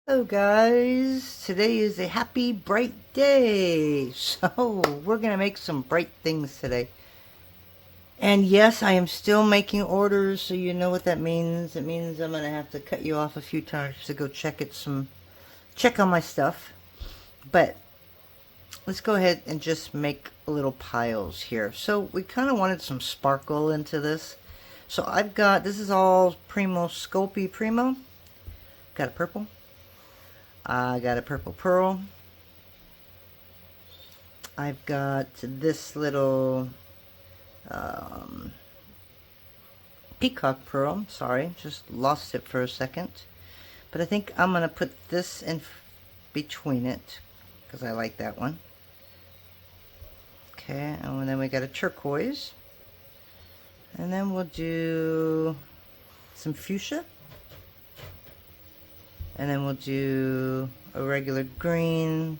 Hello guys, today is a happy bright day, so we're gonna make some bright things today. And yes, I am still making orders, so you know what that means. It means I'm gonna have to cut you off a few times to go check on my stuff. But let's go ahead and just make little piles here. So we kind of wanted some sparkle into this. So this is all Primo Sculpey Primo. Got a purple. I got a purple pearl. I've got this little peacock pearl. Sorry, just lost it for a second. But I think I'm going to put this in between it because I like that one. Okay, and then we got a turquoise. And then we'll do some fuchsia. And then we'll do a regular green,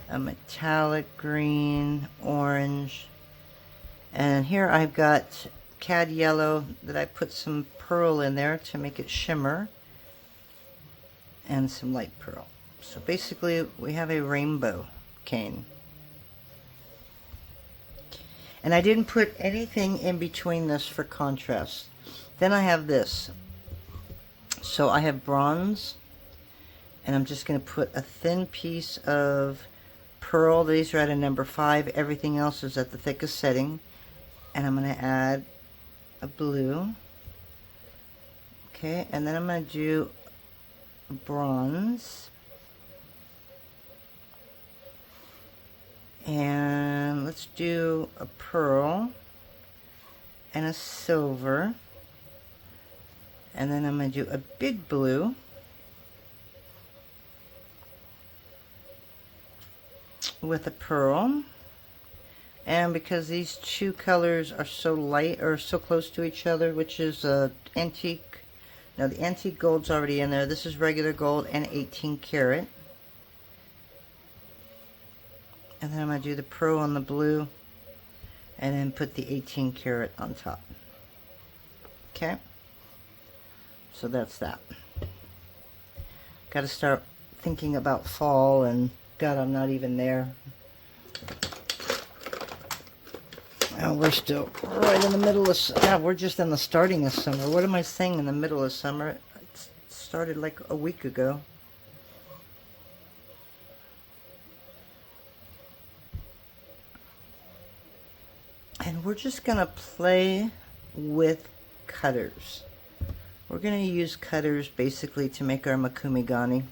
a metallic green, orange. And here I've got cad yellow that I put some pearl in there to make it shimmer. And some light pearl. So basically we have a rainbow cane. And I didn't put anything in between this for contrast. Then I have this. So I have bronze. And I'm just going to put a thin piece of pearl. These are at a number 5. Everything else is at the thickest setting. And I'm going to add a blue. Okay, and then I'm going to do a bronze. And let's do a pearl and a silver. And then I'm going to do a big blue. With a pearl. And because these two colors are so light or so close to each other, which is antique. Now the antique gold's already in there. This is regular gold and 18 karat. And then I'm going to do the pearl on the blue and then put the 18 karat on top. Okay. So that's that. Got to start thinking about fall, and God, I'm not even there. Oh, we're still right in the middle of, yeah, we're just in the starting of summer. What am I saying in the middle of summer? It started like a week ago. And we're just going to play with cutters. We're going to use cutters basically to make our Mokume Gane.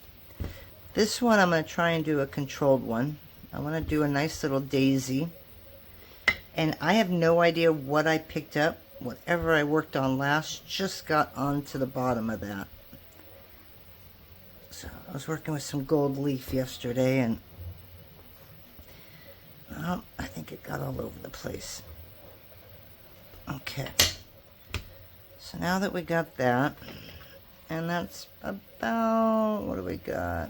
This one I'm going to try and do a controlled one. I want to do a nice little daisy. And I have no idea what I picked up. Whatever I worked on last just got onto the bottom of that. So I was working with some gold leaf yesterday, and well, I think it got all over the place. Okay. So now that we got that, and that's about, what do we got?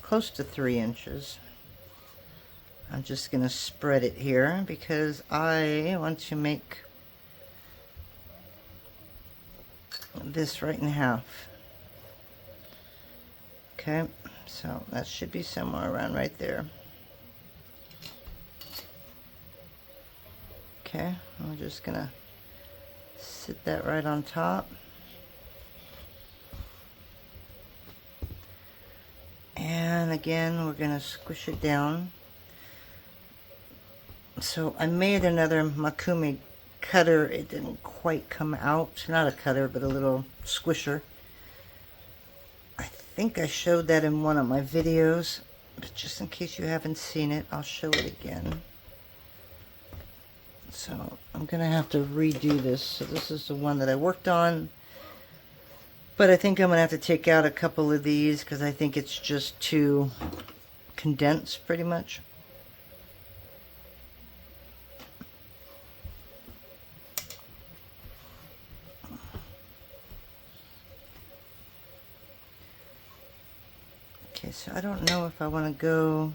Close to 3 inches. I'm just going to spread it here because I want to make this right in half. Okay, so that should be somewhere around right there. Okay, I'm just going to sit that right on top. And again, we're going to squish it down. So I made another Mokume cutter. It didn't quite come out. Not a cutter, but a little squisher. I think I showed that in one of my videos, but just in case you haven't seen it, I'll show it again. So I'm going to have to redo this. So this is the one that I worked on. But I think I'm going to have to take out a couple of these because I think it's just too condensed pretty much. Okay, so I don't know if I want to go,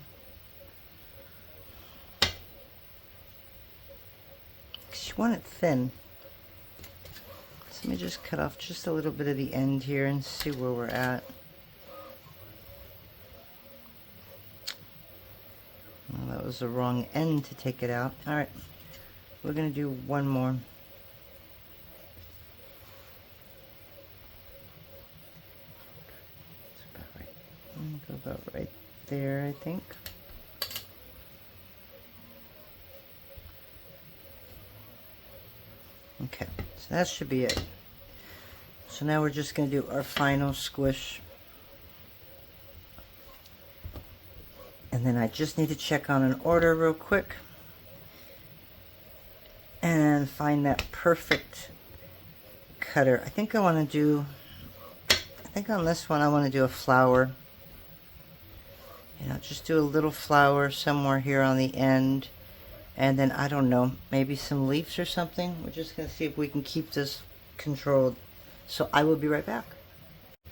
because you want it thin. So Let me just cut off just a little bit of the end here and see where we're at. Well, that was the wrong end to take it out. Alright, we're going to do one more. Go about right there, I think. Okay, so that should be it. So now we're just going to do our final squish. And then I just need to check on an order real quick and find that perfect cutter. I think I want to do, I think on this one I want to do a flower. You know, just do a little flower somewhere here on the end. And then, I don't know, maybe some leaves or something. We're just going to see if we can keep this controlled. So I will be right back.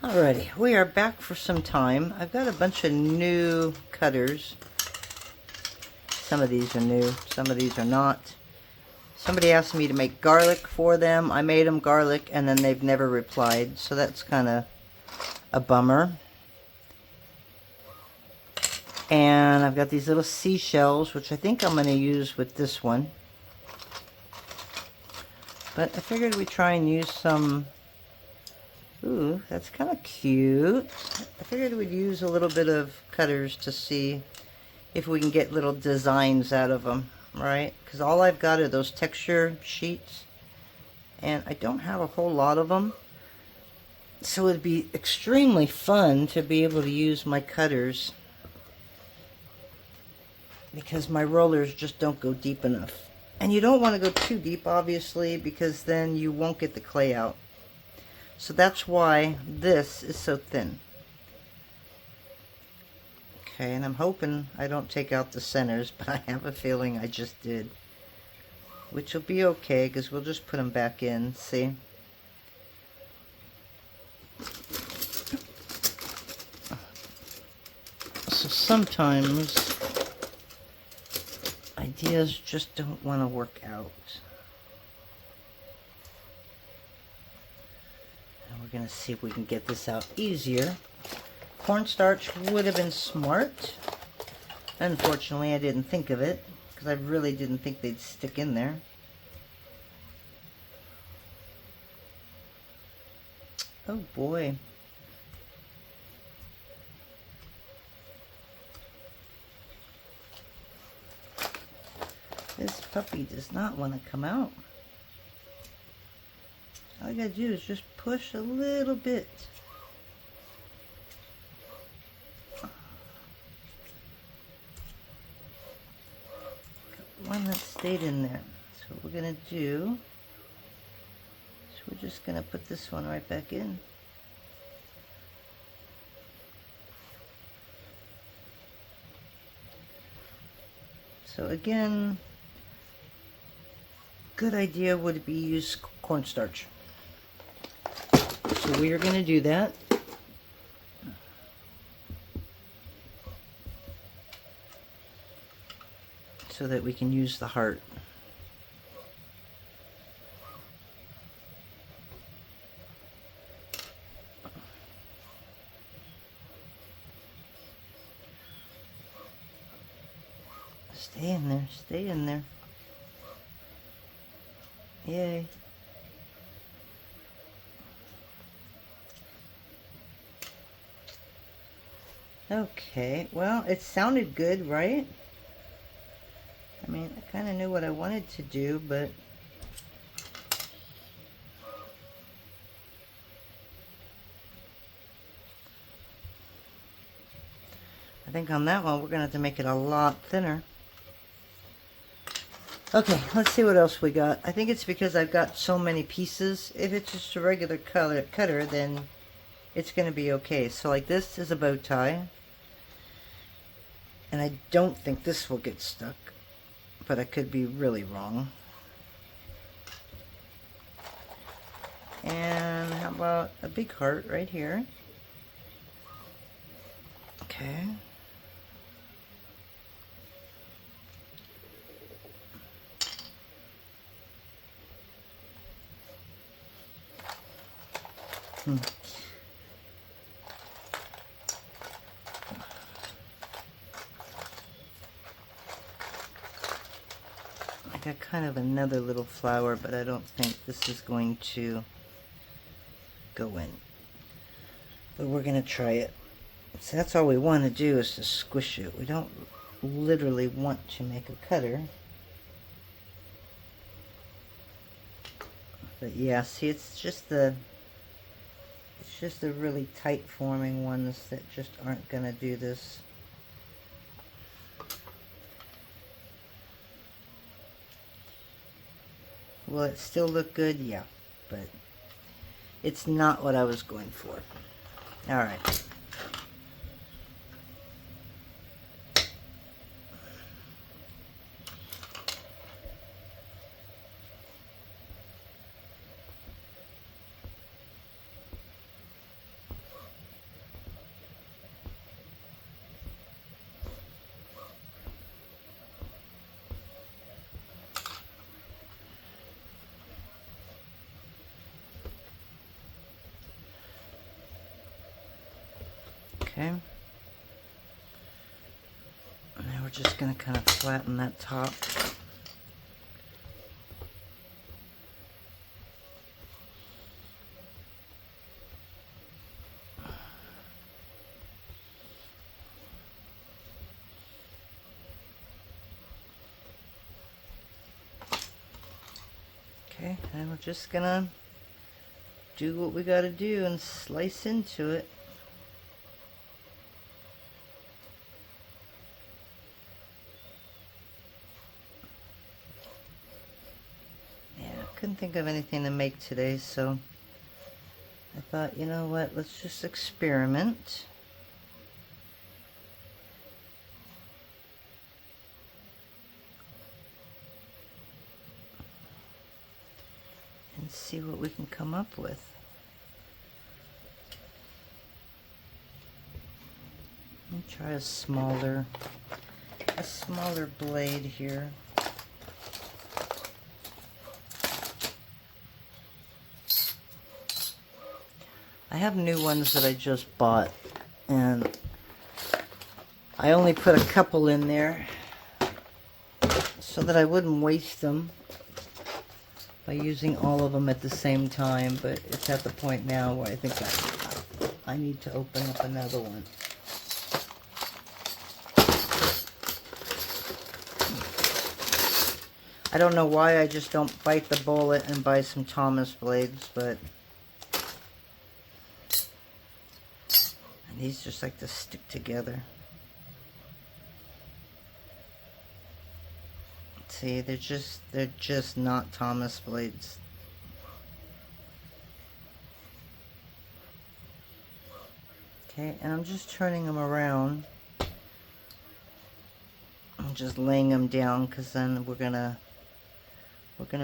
Alrighty, we are back for some time. I've got a bunch of new cutters. Some of these are new, some of these are not. Somebody asked me to make garlic for them. I made them garlic and then they've never replied. So that's kind of a bummer. And I've got these little seashells, which I think I'm going to use with this one. But I figured we'd try and use some... Ooh, that's kind of cute. I figured we'd use a little bit of cutters to see if we can get little designs out of them, right? Because all I've got are those texture sheets. And I don't have a whole lot of them. So it'd be extremely fun to be able to use my cutters, because my rollers just don't go deep enough. And you don't want to go too deep, obviously, because then you won't get the clay out. So that's why this is so thin. Okay, and I'm hoping I don't take out the centers, but I have a feeling I just did. Which will be okay, because we'll just put them back in, see? So sometimes ideas just don't want to work out. And we're going to see if we can get this out easier. Cornstarch would have been smart. Unfortunately, I didn't think of it, because I really didn't think they'd stick in there. Oh boy. This puppy does not want to come out. All I gotta do is just push a little bit. Got one that stayed in there. So what we're gonna do is we're just gonna put this one right back in. So again, good idea would be use cornstarch. So we are going to do that. So that we can use the heart. Stay in there, stay in there. Yay. Okay, well, it sounded good, right? I mean, I kind of knew what I wanted to do, but I think on that one we're going to have to make it a lot thinner. Okay, let's see what else we got. I think it's because I've got so many pieces. If it's just a regular cutter, then it's going to be okay. So like this is a bow tie. And I don't think this will get stuck. But I could be really wrong. And how about a big heart right here? Okay. I got kind of another little flower, but I don't think this is going to go in. But we're going to try it. So that's all we want to do, is to squish it. We don't literally want to make a cutter. But yeah, see, it's just the really tight forming ones that just aren't going to do this. Will it still look good? Yeah, but it's not what I was going for. All right. Okay. Now we're just going to kind of flatten that top. Okay, and we're just going to do what we got to do and slice into it. Couldn't think of anything to make today, so I thought, you know what, let's just experiment. And see what we can come up with. Let me try a smaller blade here. I have new ones that I just bought, and I only put a couple in there so that I wouldn't waste them by using all of them at the same time, but it's at the point now where I think I need to open up another one. I don't know why I just don't bite the bullet and buy some Thomas blades, but these just like to stick together. See, they're just not Thomas blades. Okay, and I'm just turning them around. I'm just laying them down, because then we're gonna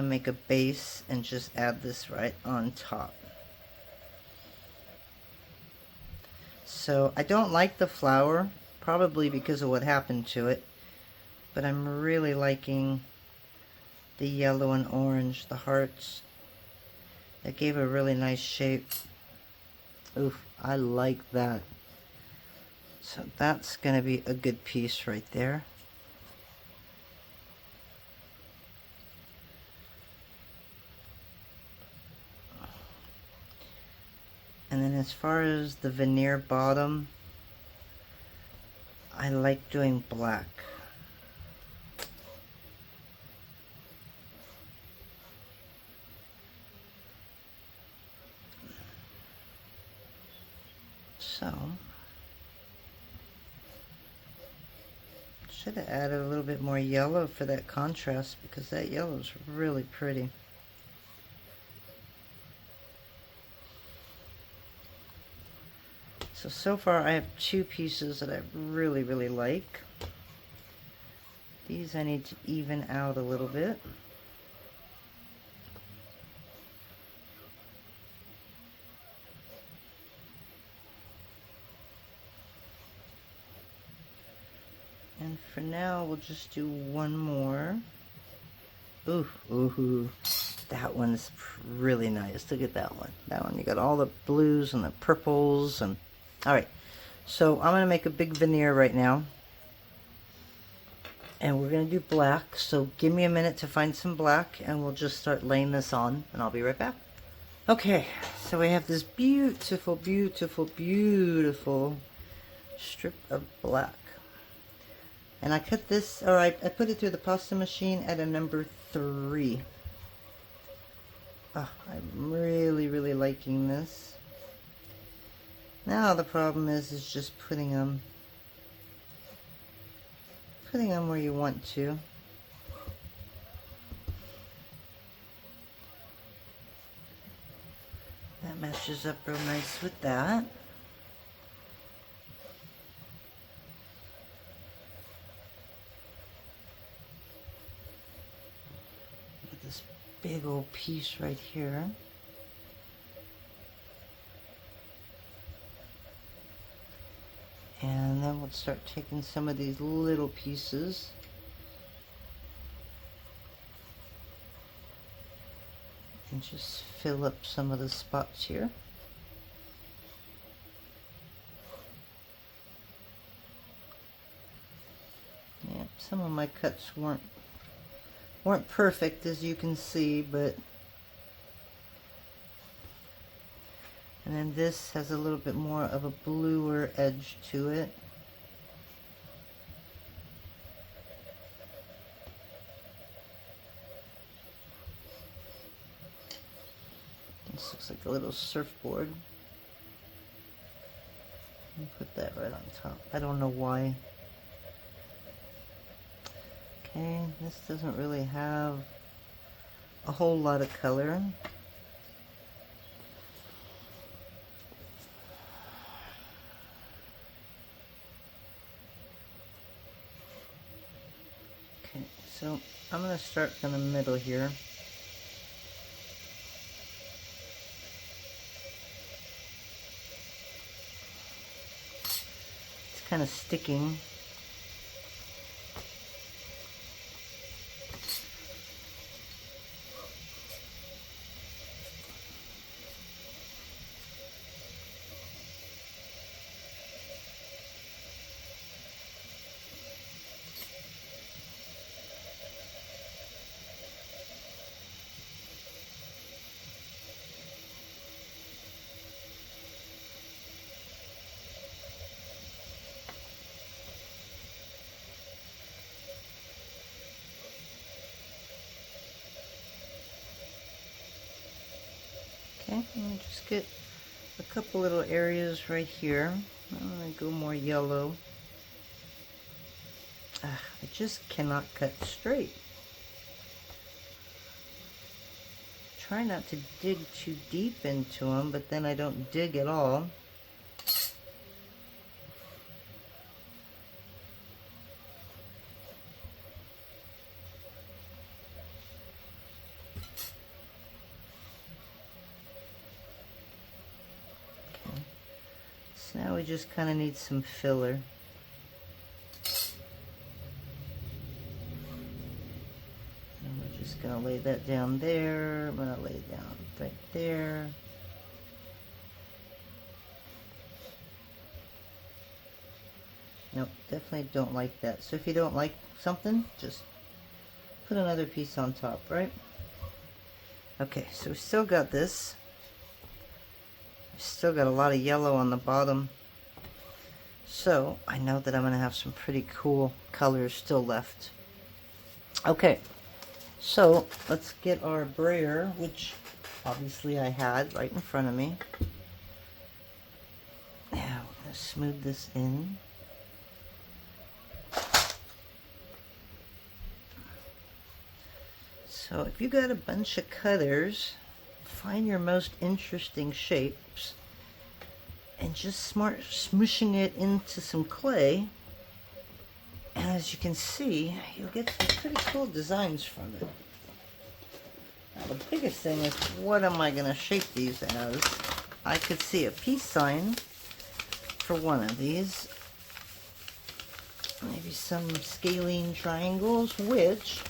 make a base and just add this right on top. So I don't like the flower, probably because of what happened to it, but I'm really liking the yellow and orange, the hearts. That gave a really nice shape. Oof, I like that. So that's going to be a good piece right there. And then as far as the veneer bottom, I like doing black. So, should have added a little bit more yellow for that contrast, because that yellow is really pretty. So far I have two pieces that I really, really like. These I need to even out a little bit. And for now, we'll just do one more. Ooh, ooh. That one's really nice. Look at that one. That one, you got all the blues and the purples. And all right, so I'm going to make a big veneer right now. And we're going to do black. So give me a minute to find some black, and we'll just start laying this on, and I'll be right back. Okay, so we have this beautiful, beautiful, beautiful strip of black. And I cut this, or I put it through the pasta machine at a number 3. Oh, I'm really, really liking this. Now the problem is just putting them where you want to. That matches up real nice with that. Get this big old piece right here. And then we'll start taking some of these little pieces. And just fill up some of the spots here. Yeah, some of my cuts weren't perfect, as you can see, but and then this has a little bit more of a bluer edge to it. This looks like a little surfboard. Put that right on top. I don't know why. Okay, this doesn't really have a whole lot of color. Okay, so I'm going to start in the middle here. It's kind of sticking. Okay, and just get a couple little areas right here. I'm going to go more yellow. I just cannot cut straight. Try not to dig too deep into them, but then I don't dig at all. Now we just kind of need some filler. And we're just going to lay that down there. I'm going to lay it down right there. Nope, definitely don't like that. So if you don't like something, just put another piece on top, right? Okay, so we still got this. Still got a lot of yellow on the bottom, so I know that I'm going to have some pretty cool colors still left. Okay, so let's get our brayer, which obviously I had right in front of me. Now we're going to smooth this in. So if you got a bunch of cutters, find your most interesting shapes and just start smooshing it into some clay, and as you can see, you'll get some pretty cool designs from it. Now the biggest thing is, what am I going to shape these as? I could see a peace sign for one of these, maybe some scalene triangles, which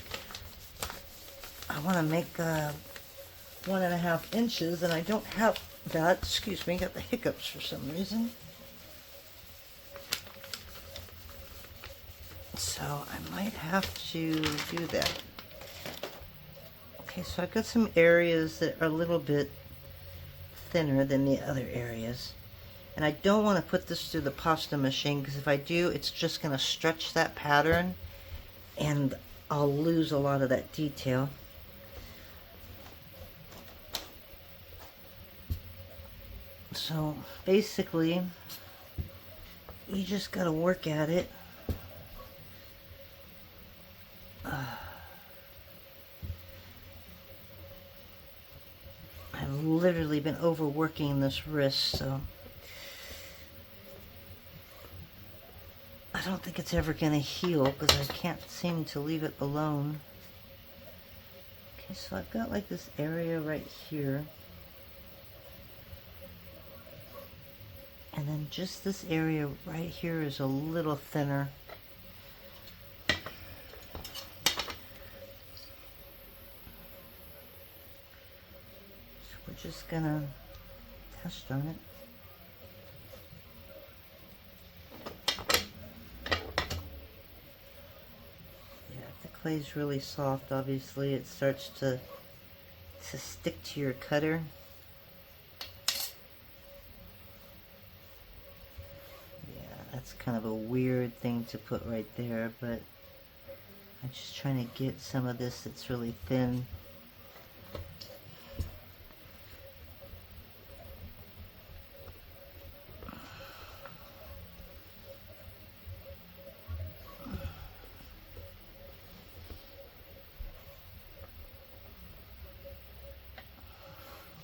I want to make 1.5 inches, and I don't have that. Excuse me, got the hiccups for some reason. So I might have to do that. Okay, so I've got some areas that are a little bit thinner than the other areas. And I don't want to put this through the pasta machine, because if I do, it's just going to stretch that pattern and I'll lose a lot of that detail. So basically, you just got to work at it. I've literally been overworking this wrist, so I don't think it's ever going to heal because I can't seem to leave it alone. Okay, so I've got like this area right here. And then just this area right here is a little thinner. So we're just gonna test on it. Yeah, if the clay's really soft, obviously it starts to stick to your cutter. That's kind of a weird thing to put right there, but I'm just trying to get some of this that's really thin.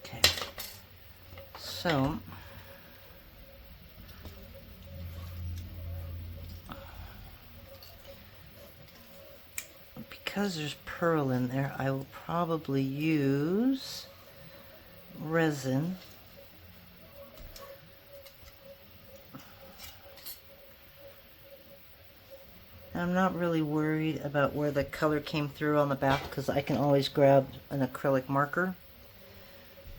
Okay, so because there's pearl in there, I will probably use resin. And I'm not really worried about where the color came through on the back because I can always grab an acrylic marker,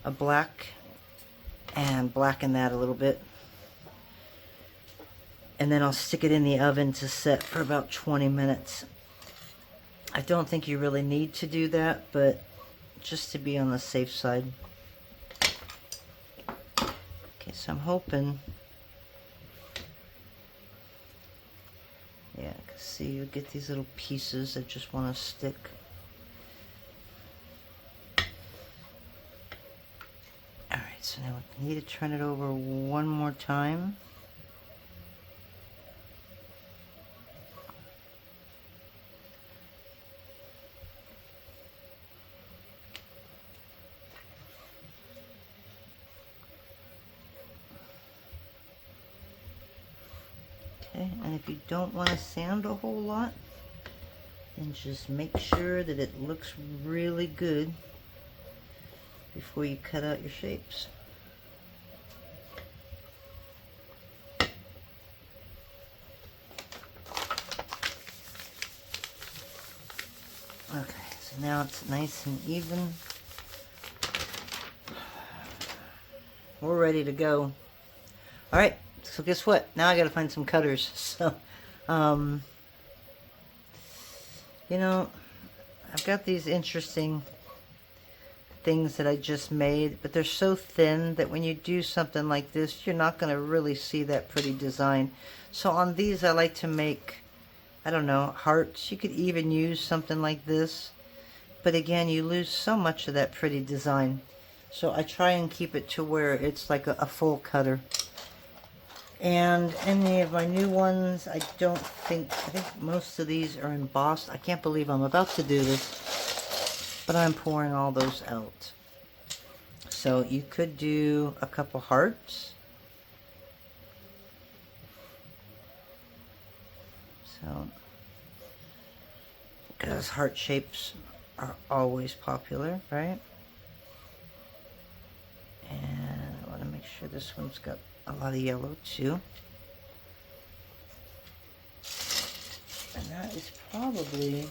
a black, and blacken that a little bit. And then I'll stick it in the oven to set for about 20 minutes. I don't think you really need to do that, but just to be on the safe side. Okay, so I'm hoping, yeah, because see, you get these little pieces that just want to stick. Alright, so now we need to turn it over one more time. And if you don't want to sand a whole lot, then just make sure that it looks really good before you cut out your shapes. Okay, so now it's nice and even. We're ready to go. All right. So guess what? Now I gotta find some cutters. So, you know, I've got these interesting things that I just made, but they're so thin that when you do something like this, you're not gonna really see that pretty design. So on these, I like to make, I don't know, hearts. You could even use something like this, but again, you lose so much of that pretty design. So I try and keep it to where it's like a full cutter. And any of my new ones, I think most of these are embossed. I can't believe I'm about to do this, but I'm pouring all those out. So you could do a couple hearts. So, because heart shapes are always popular, right? And I want to make sure this one's got a lot of yellow too. And that is probably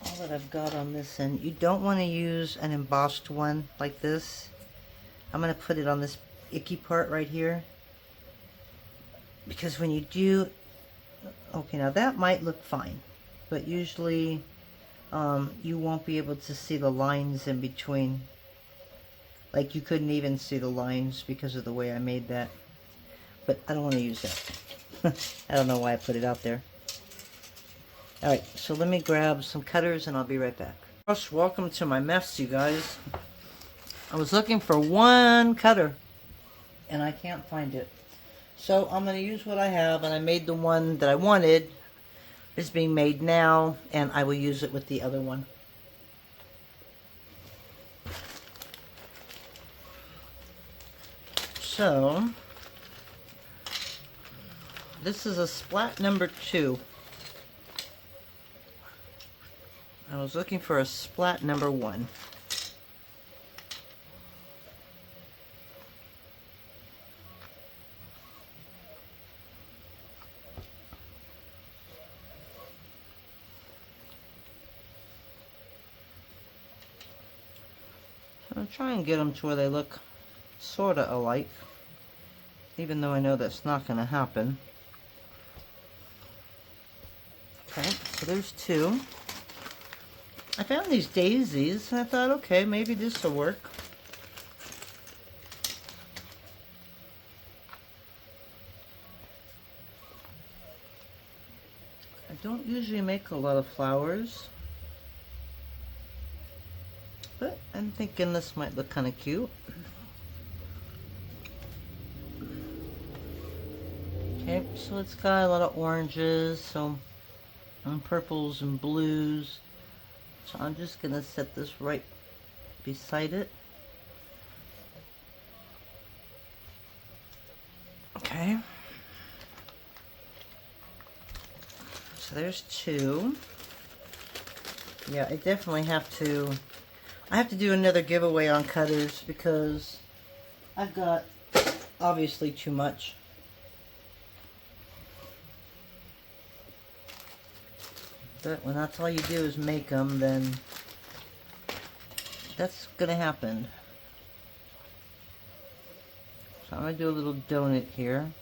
all that I've got on this end. You don't want to use an embossed one like this. I'm going to put it on this icky part right here. Because when you do, okay, now that might look fine, but usually you won't be able to see the lines in between. Like you couldn't even see the lines because of the way I made that. But I don't want to use that. I don't know why I put it out there. Alright, so let me grab some cutters and I'll be right back. Welcome to my mess, you guys. I was looking for one cutter and I can't find it. So I'm going to use what I have, and I made the one that I wanted. It's being made now, and I will use it with the other one. So, this is a splat number 2. I was looking for a splat number 1. I'll try and get them to where they look sort of alike, even though I know that's not going to happen. Okay, so there's 2. I found these daisies and I thought, okay, maybe this will work. I don't usually make a lot of flowers, but I'm thinking this might look kind of cute. Okay, so it's got a lot of oranges, and purples and blues. So I'm just going to set this right beside it. Okay. So there's 2. Yeah, I definitely have to... I have to do another giveaway on cutters because I've got obviously too much. But when that's all you do is make them, then that's gonna happen. So I'm gonna do a little donut here.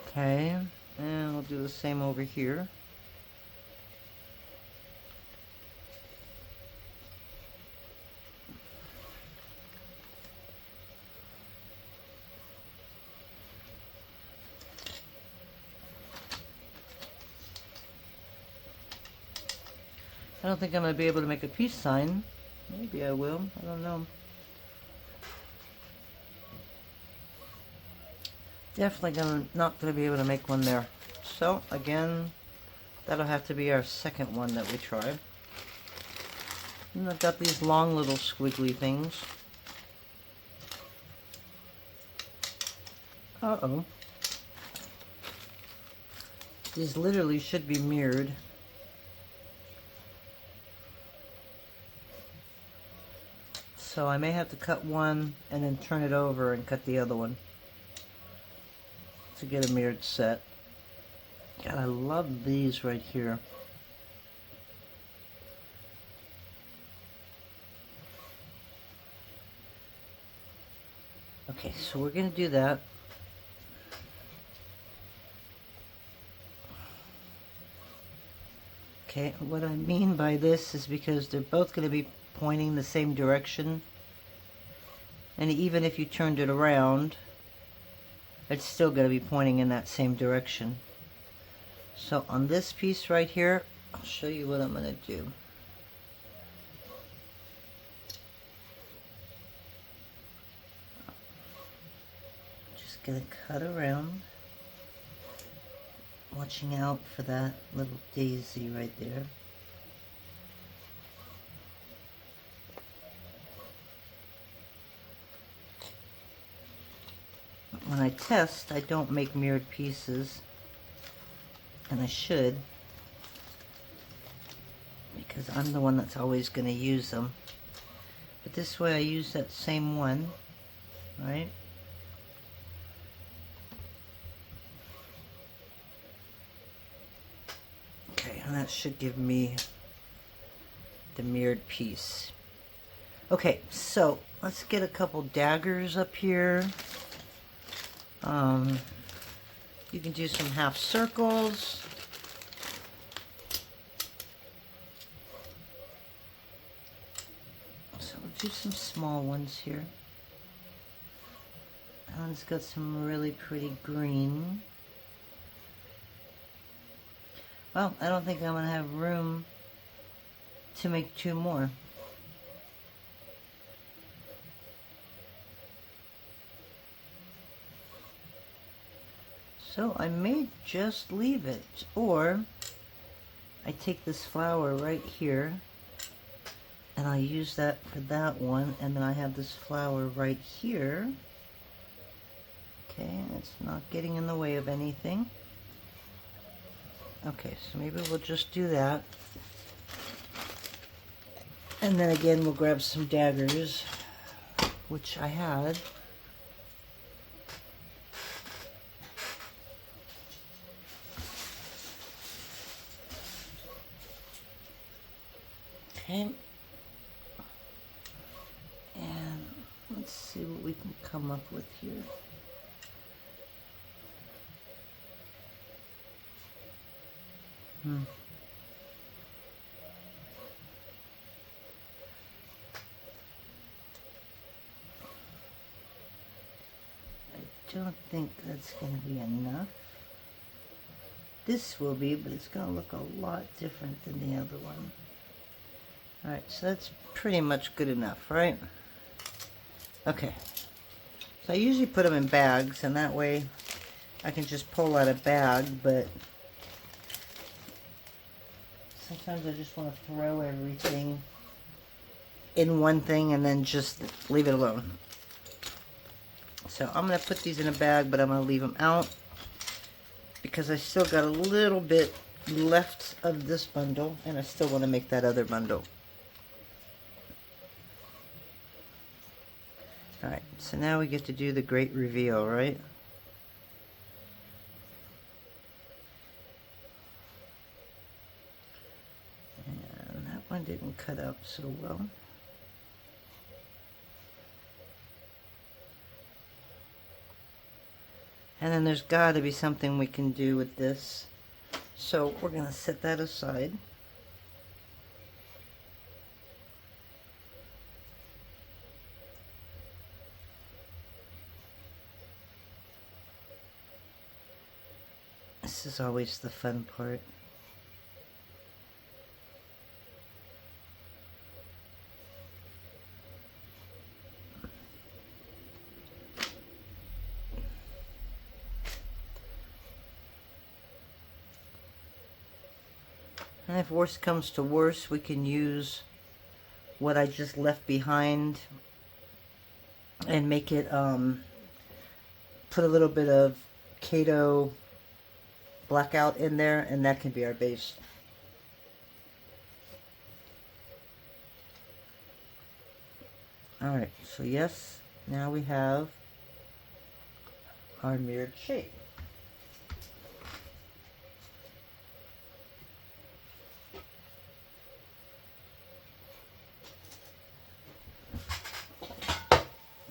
Okay, and we'll do the same over here. I don't think I'm going to be able to make a peace sign. Maybe I will. I don't know. Definitely not going to be able to make one there. So, again, that'll have to be our second one that we try. And I've got these long little squiggly things. Uh-oh. These literally should be mirrored. So I may have to cut one and then turn it over and cut the other one to get a mirrored set. God, I love these right here. Okay, so we're going to do that. Okay, what I mean by this is because they're both going to be pointing the same direction, and even if you turned it around, it's still going to be pointing in that same direction. So on this piece right here, I'll show you what I'm going to do. Just going to cut around, watching out for that little daisy right there. When I test, I don't make mirrored pieces, and I should, because I'm the one that's always going to use them. But this way I use that same one, right? Okay, and that should give me the mirrored piece. Okay, so let's get a couple daggers up here. You can do some half circles. So we'll do some small ones here. That one's got some really pretty green. Well, I don't think I'm going to have room to make two more. So I may just leave it, or I take this flower right here and I use that for that one, and then I have this flower right here. Okay, it's not getting in the way of anything. Okay, so maybe we'll just do that. And then again, we'll grab some daggers, which I had. Okay. And let's see what we can come up with here. I don't think that's going to be enough. This will be, but it's going to look a lot different than the other one. Alright, so that's pretty much good enough, right? Okay. So I usually put them in bags, and that way I can just pull out a bag, but sometimes I just want to throw everything in one thing and then just leave it alone. So I'm going to put these in a bag, but I'm going to leave them out because I still got a little bit left of this bundle, and I still want to make that other bundle. Alright, so now we get to do the great reveal, right? And that one didn't cut out so well. And then there's got to be something we can do with this. So we're going to set that aside. This is always the fun part. And if worse comes to worse, we can use what I just left behind and make it, put a little bit of Kato blackout in there, and that can be our base. Alright, so yes, now we have our mirrored shape.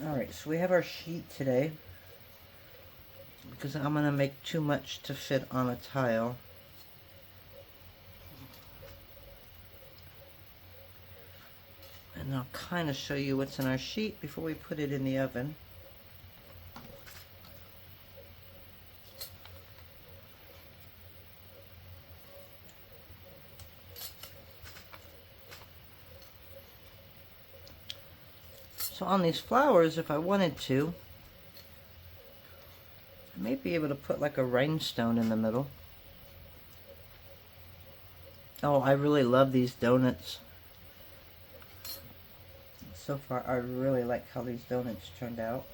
Alright, so we have our sheet today, because I'm going to make too much to fit on a tile. And I'll kind of show you what's in our sheet before we put it in the oven. So on these flowers, if I wanted to, I may be able to put like a rhinestone in the middle. Oh, I really love these donuts. So far, I really like how these donuts turned out.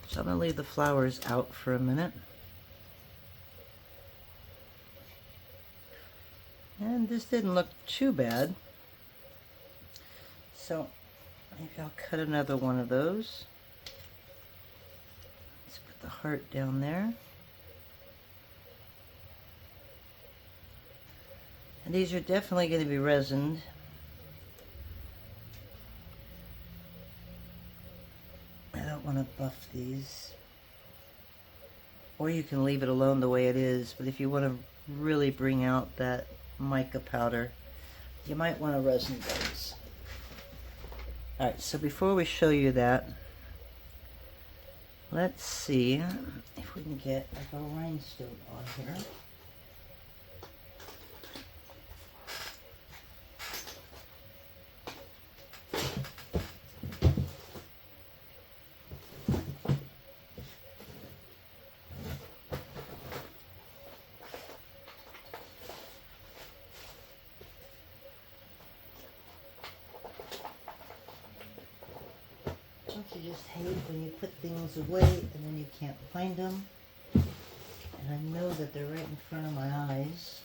So I'm going to leave the flowers out for a minute. And this didn't look too bad. So maybe I'll cut another one of those. Let's put the heart down there. And these are definitely going to be resined. I don't want to buff these. Or you can leave it alone the way it is, but if you want to really bring out that mica powder, you might want to resin those. Alright, so before we show you that, let's see if we can get like a rhinestone on here. Don't you just hate when you put things away and then you can't find them? And I know that they're right in front of my eyes.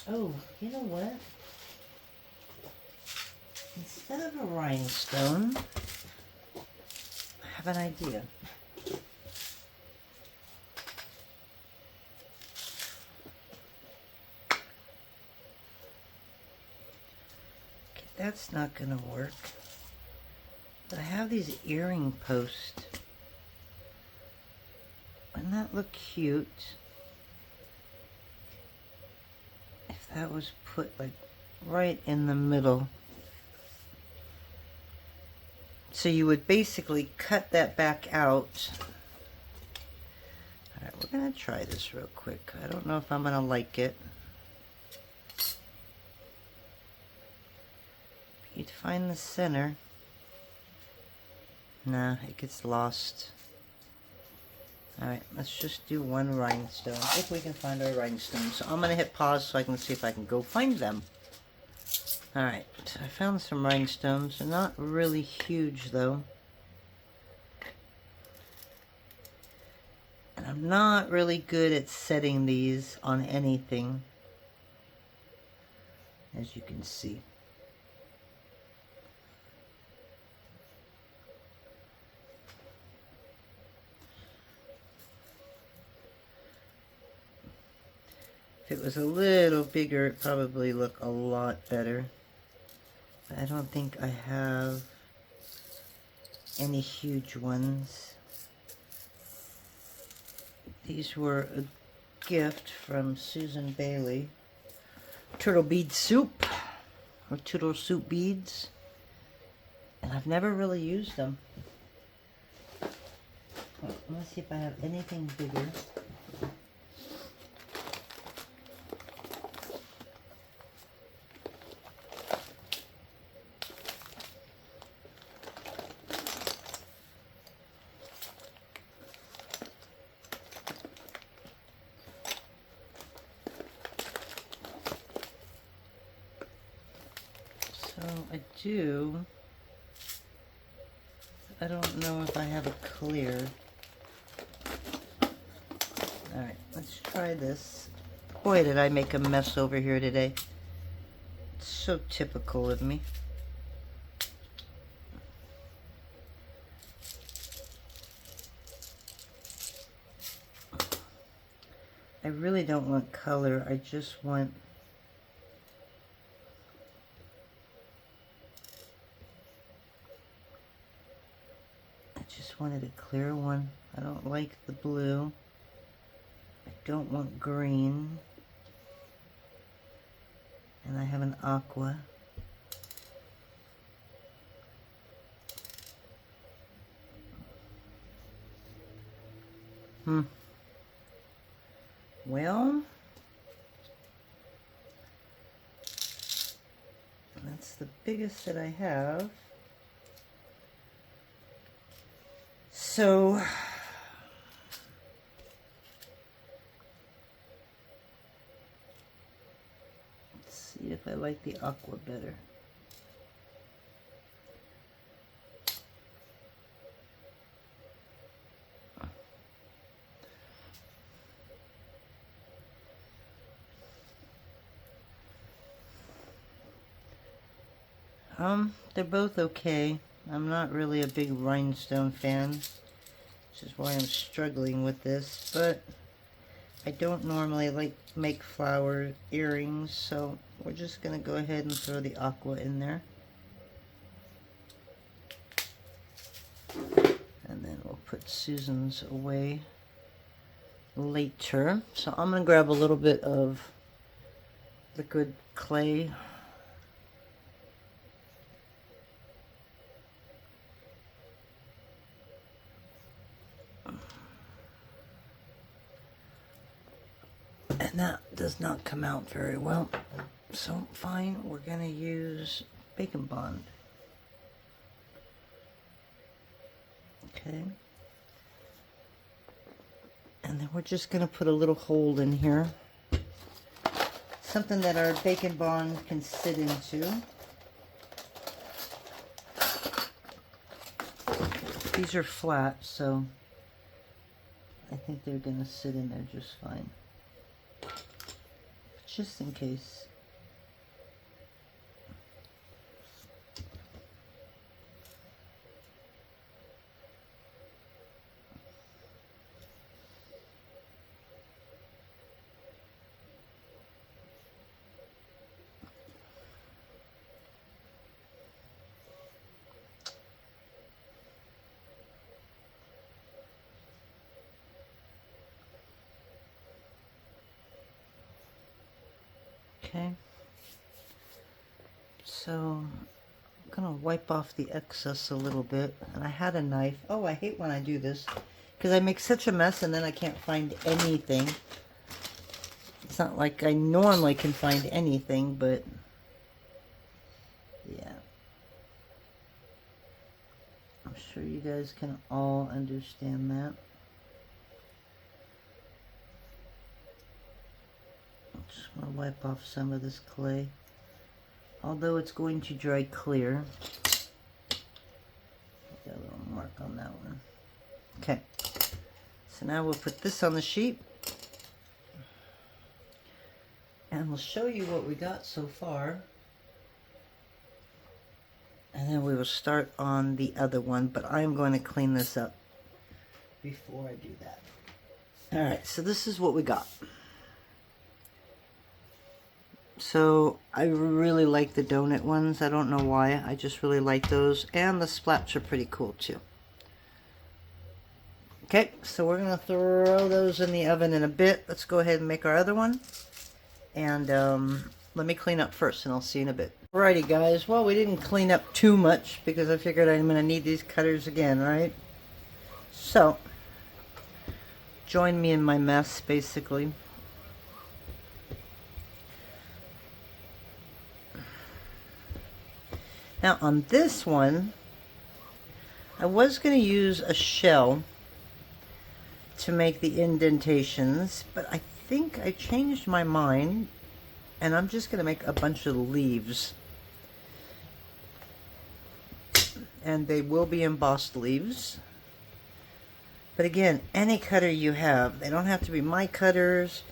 Oh, you know what? Instead of a rhinestone, I have an idea. That's not going to work. But I have these earring posts. Wouldn't that look cute? If that was put like right in the middle. So you would basically cut that back out. Alright, we're going to try this real quick. I don't know if I'm going to like it. You'd find the center. Nah, it gets lost. Alright, let's just do one rhinestone, if we can find our rhinestones. So I'm going to hit pause so I can see if I can go find them. Alright, I found some rhinestones. They're not really huge though. And I'm not really good at setting these on anything, as you can see. If it was a little bigger, it'd probably look a lot better. But I don't think I have any huge ones. These were a gift from Susan Bailey. Turtle bead soup, or turtle soup beads. And I've never really used them. Well, let's see if I have anything bigger. I don't know if I have a clear. Alright, let's try this. Boy, did I make a mess over here today. It's so typical of me. I really don't want color, I just want wanted a clear one. I don't like the blue. I don't want green. And I have an aqua. Well, that's the biggest that I have. So, let's see if I like the aqua better. They're both okay. I'm not really a big rhinestone fan, which is why I'm struggling with this, but I don't normally like make flower earrings, so we're just going to go ahead and throw the aqua in there. And then we'll put Susan's away later. So I'm going to grab a little bit of liquid clay. And that does not come out very well. So fine, we're going to use Bacon Bond. Okay. And then we're just going to put a little hole in here. Something that our Bacon Bond can sit into. These are flat, so I think they're going to sit in there just fine. Just in case. Okay, so I'm gonna wipe off the excess a little bit, and I had a knife. Oh, I hate when I do this because I make such a mess and then I can't find anything. It's not like I normally can find anything, but yeah, I'm sure you guys can all understand that. Just want to wipe off some of this clay, although it's going to dry clear. Got a little mark on that one. Okay, so now we'll put this on the sheet and we'll show you what we got so far, and then we will start on the other one, but I'm going to clean this up before I do that. Alright, so this is what we got. So I really like the donut ones. I don't know why. I just really like those. And the splats are pretty cool too. Okay, so we're going to throw those in the oven in a bit. Let's go ahead and make our other one. And let me clean up first and I'll see you in a bit. Alrighty guys, well we didn't clean up too much because I figured I'm going to need these cutters again, right? So, join me in my mess basically. Now on this one, I was going to use a shell to make the indentations, but I think I changed my mind and I'm just going to make a bunch of leaves. And they will be embossed leaves. But again, any cutter you have, they don't have to be my cutters,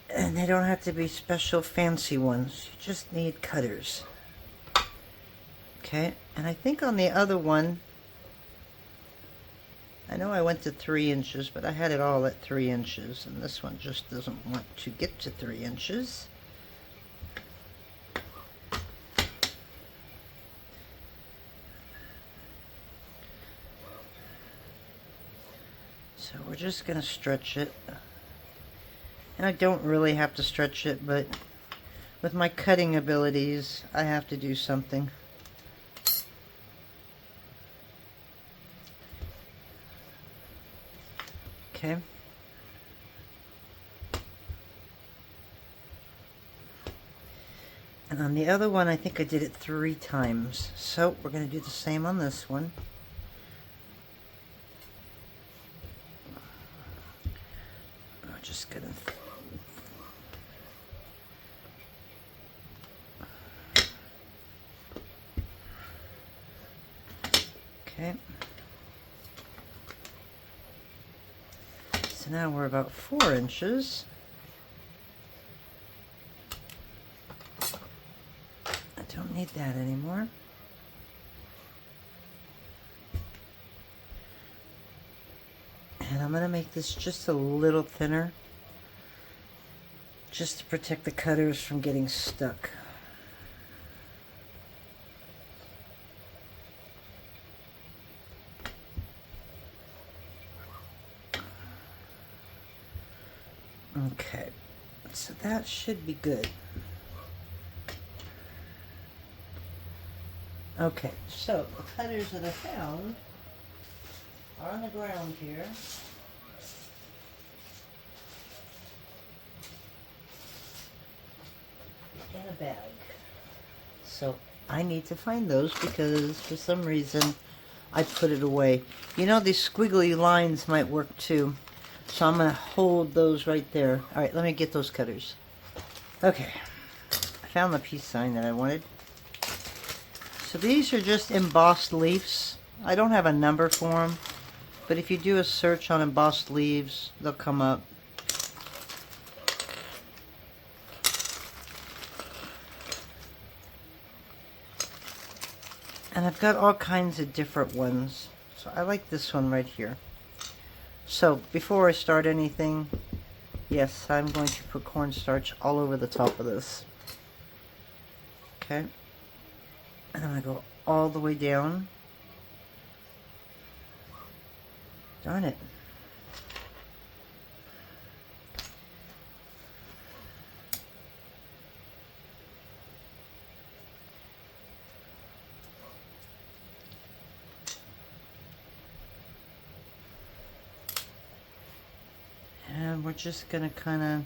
and they don't have to be special fancy ones. You just need cutters. Okay, and I think on the other one, I know I went to 3 inches, but I had it all at 3 inches, and this one just doesn't want to get to 3 inches. So we're just going to stretch it. And I don't really have to stretch it, but with my cutting abilities, I have to do something. Okay. And on the other one, I think I did it 3 times. So we're going to do the same on this one. I'm just going to... Okay. So now we're about 4 inches. I don't need that anymore. And I'm going to make this just a little thinner, just to protect the cutters from getting stuck. Okay, so that should be good. Okay, so the cutters that I found are on the ground here. In a bag. So I need to find those because for some reason I put it away. You know, these squiggly lines might work too. So I'm going to hold those right there. Alright, let me get those cutters. Okay, I found the peace sign that I wanted. So these are just embossed leaves. I don't have a number for them, but if you do a search on embossed leaves, they'll come up. And I've got all kinds of different ones. So I like this one right here. So before I start anything, yes, I'm going to put cornstarch all over the top of this. Okay. And I'm going to go all the way down. Darn it. And we're just going to kind of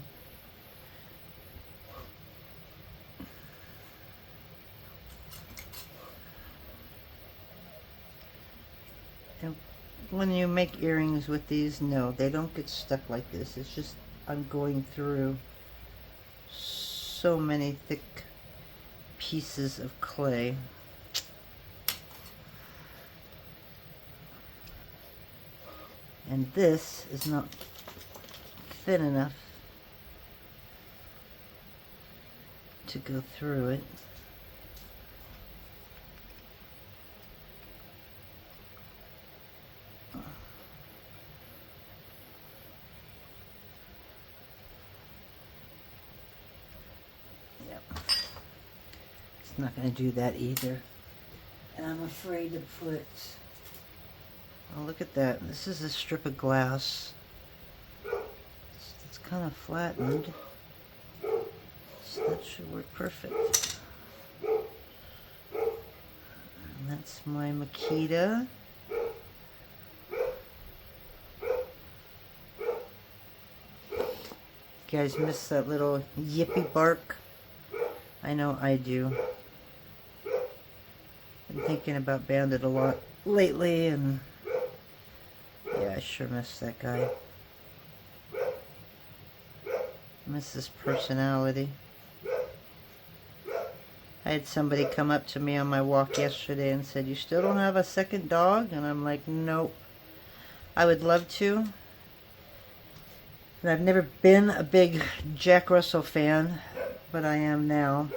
when you make earrings with these, no, they don't get stuck like this. It's just I'm going through so many thick pieces of clay. And this is not thin enough to go through it. Yep. It's not going to do that either. And I'm afraid to put, oh, look at that. This is a strip of glass. It's kind of flattened. So that should work perfect. And that's my Makita. You guys miss that little yippy bark? I know I do. Been thinking about Bandit a lot lately, and yeah, I sure miss that guy. Miss his personality. I had somebody come up to me on my walk yesterday and said, "You still don't have a second dog?" And I'm like, nope. I would love to. And I've never been a big Jack Russell fan, but I am now.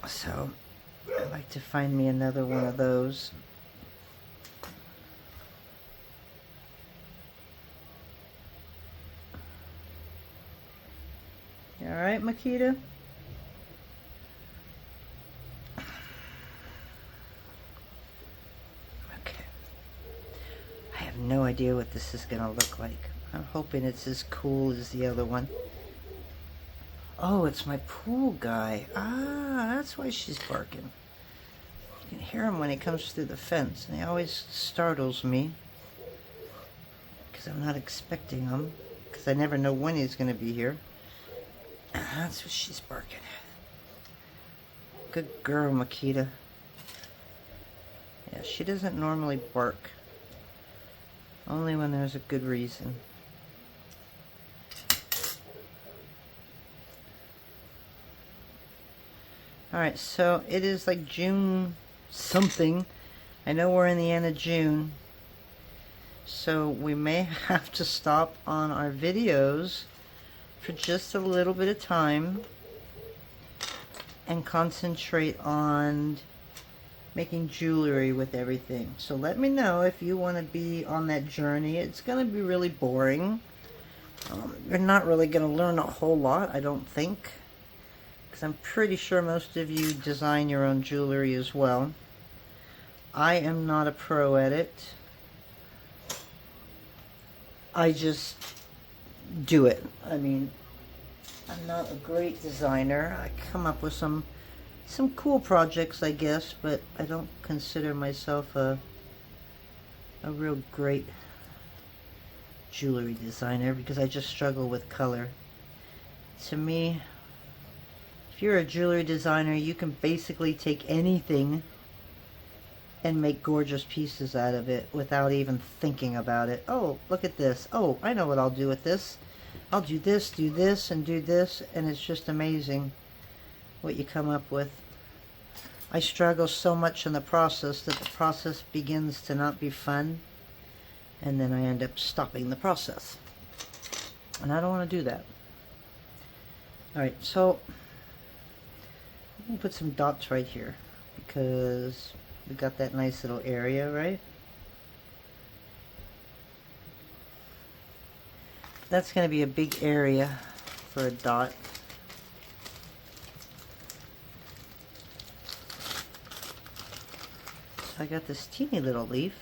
So I'd like to find me another one of those. You all right, Makita? Okay. I have no idea what this is going to look like. I'm hoping it's as cool as the other one. Oh, it's my pool guy. Ah, that's why she's barking. You can hear him when he comes through the fence, and he always startles me because I'm not expecting him, because I never know when he's going to be here. That's what she's barking at. Good girl, Makita. Yeah, she doesn't normally bark. Only when there's a good reason. Alright, so it is like June something. I know we're in the end of June. So we may have to stop on our videos for just a little bit of time and concentrate on making jewelry with everything. So let me know if you want to be on that journey. It's going to be really boring. You're not really going to learn a whole lot, I don't think, because I'm pretty sure most of you design your own jewelry as well. I am not a pro at it. I just do it. I mean, I'm not a great designer. I come up with some cool projects, I guess, but I don't consider myself a real great jewelry designer because I just struggle with color. To me, if you're a jewelry designer, you can basically take anything and make gorgeous pieces out of it without even thinking about it. Oh, look at this. Oh, I know what I'll do with this. I'll do this, and do this, and it's just amazing what you come up with. I struggle so much in the process that the process begins to not be fun, and then I end up stopping the process. And I don't want to do that. Alright, so I'm going to put some dots right here because we got that nice little area, right? That's going to be a big area for a dot. So I got this teeny little leaf,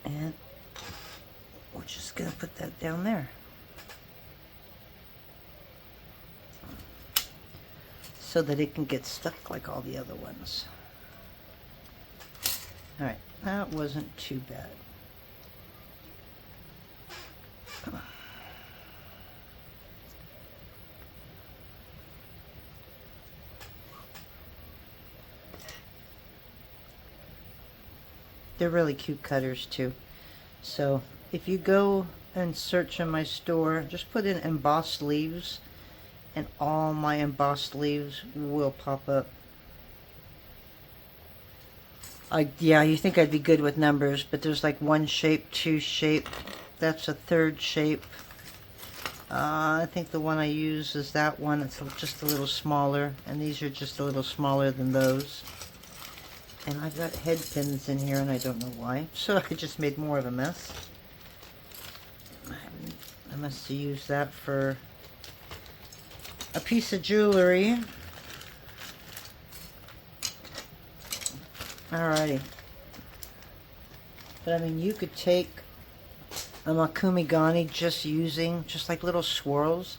and we're just going to put that down there. So that it can get stuck like all the other ones. Alright, that wasn't too bad. They're really cute cutters too. So if you go and search in my store, just put in embossed leaves and all my embossed leaves will pop up. Yeah, you think I'd be good with numbers, but there's like 1 shape, 2 shape, that's a 3rd shape. I think the one I use is that one. It's just a little smaller, and these are just a little smaller than those. And I've got head pins in here, and I don't know why, so I just made more of a mess. I must have used that for a piece of jewelry. Alrighty. But I mean, you could take a Mokume Gane just like little swirls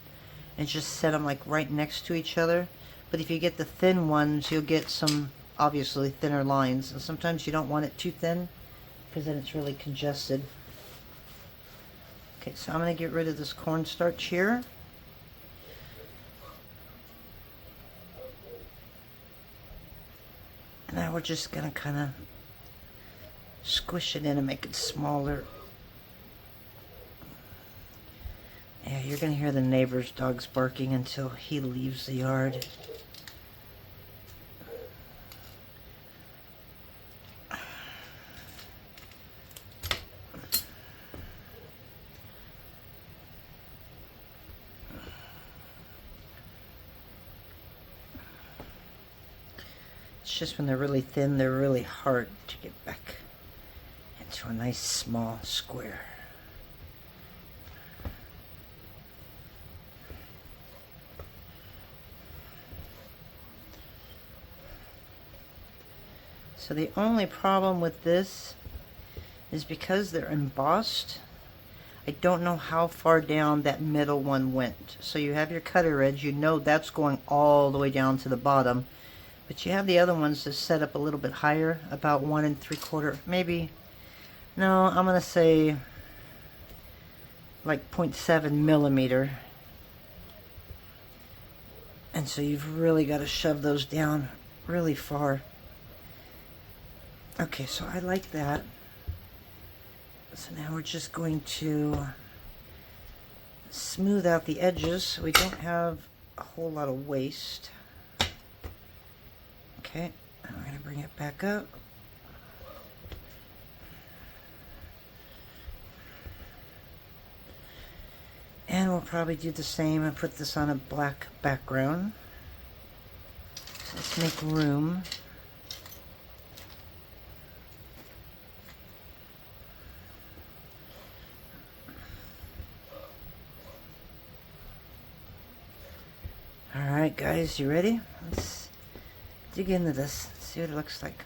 and just set them like right next to each other. But if you get the thin ones, you'll get some obviously thinner lines. And sometimes you don't want it too thin because then it's really congested. Okay, so I'm going to get rid of this cornstarch here. And now we're just going to kind of squish it in and make it smaller. Yeah, you're going to hear the neighbor's dogs barking until he leaves the yard. It's just when they're really thin, they're really hard to get back into a nice small square. So the only problem with this is because they're embossed, I don't know how far down that middle one went. So you have your cutter edge, you know that's going all the way down to the bottom. But you have the other ones that set up a little bit higher, about 1 3/4, maybe, no, I'm going to say like 0.7 millimeter. And so you've really got to shove those down really far. Okay, so I like that. So now we're just going to smooth out the edges so we don't have a whole lot of waste. Okay, and we're going to bring it back up. And we'll probably do the same and put this on a black background. So let's make room. Alright guys, you ready? Let's dig into this, see what it looks like.